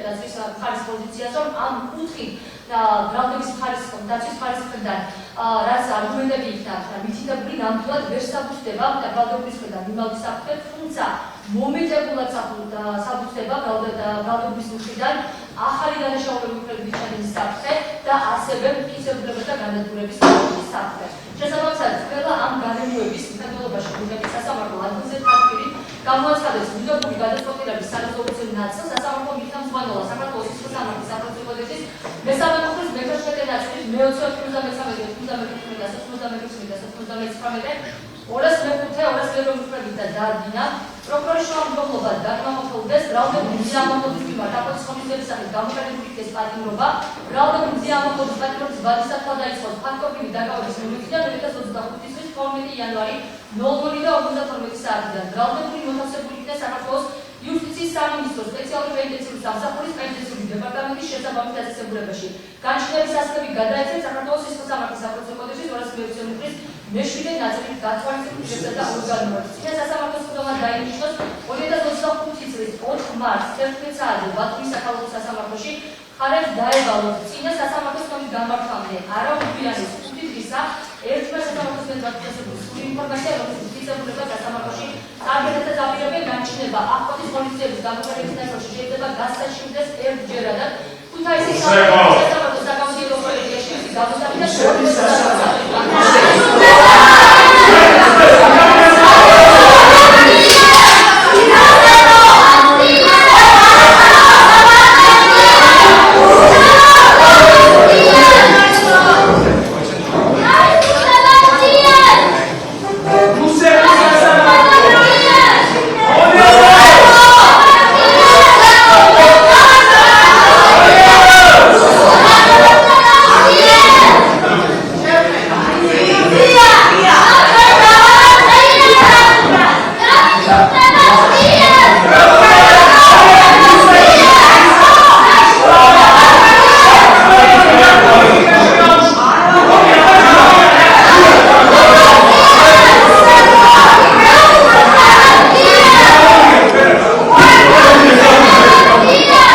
დაცვის მხარის პოზიციას, რომ ამ კუთხით ბრალდების მხარის დაცვის მხარის მხრიდან რაც არგუმენტები იქნა მითითებული ნამდვილად ვერ საფუძდება ბრალდების მხრიდან მიმავალ საფუძვლად, თუმცა მომენტებულად საფუძდება ბრალდების მხრიდან ახალი დანაშაულების მხრებით ჩადენის საფუძვე და ასევე მტკიცებულება და განადგურების საფუძვე. შესაბამისად, ყველა ამ განმეორების მხედველობაში ბუნების სასამართლო ადგილზე თარგმნილი გამოაცხადეს მიღებული გადაწყვეტილების სარეზოლუციო ნაწილს სასამართლო მითამძღვანელა საქართველოს სისხლის სამართლის საფრთხე კოდექსის მესამე მუხლის მექანიკურ ნაწილის მე-20 და დაადგინა პროკურორის შრომისმოყოლობა დაგმამოხილდეს ბრალდების მზიამოყოლობის მიმართ აპოცხომისების სახით გამოყენებული იქნეს პატიმრობა ბრალდების მზიამოყოლობის პატიმრობის ვადისათვალ დაიწყოს ფაქტობრივი დაკავების მომენტიდან 2025 წლის 12 იანვარი 00 და 52 საათიდან ბრალდებული მოთავსებული იქნეს საქართველოს იუსტიციის სამინისტროს სპეციალური პენიტენციური სამსახურის პენიტენციური დეპარტამენტის შესაბამის დაწესებულებაში. განჩინების ასლები გადაეცეთ საქართველოს სისხლის სამართლის საფრთხე კოდექსის 220 მუხლის მეშვიდე ნაწილით გათვალისწინებულ და ორგანოებს. წინა სასამართლოს ხდომად დაინიშნოს 2025 წლის 4 მარტს 11 საათზე ბათუმის საქალაქო სასამართლოში ხარებს დაევალოთ წინა სასამართლოს ხდომის გამართვამდე არაუგვიანის 5 დღისა ერთმა სასამართლოს მეტად სრული ინფორმაცია, რომელიც მტკიცებულება სასამართლოში წარდგენათა დაპირებენ განჩინება აღკვეთის ღონისძიების გამოყენების ნაწილში შეიძლება გასაშიმდეს ერთჯერადად ქუთაისის სასამართლოს საკავშირო კოლეგიაში გამოსაყიდად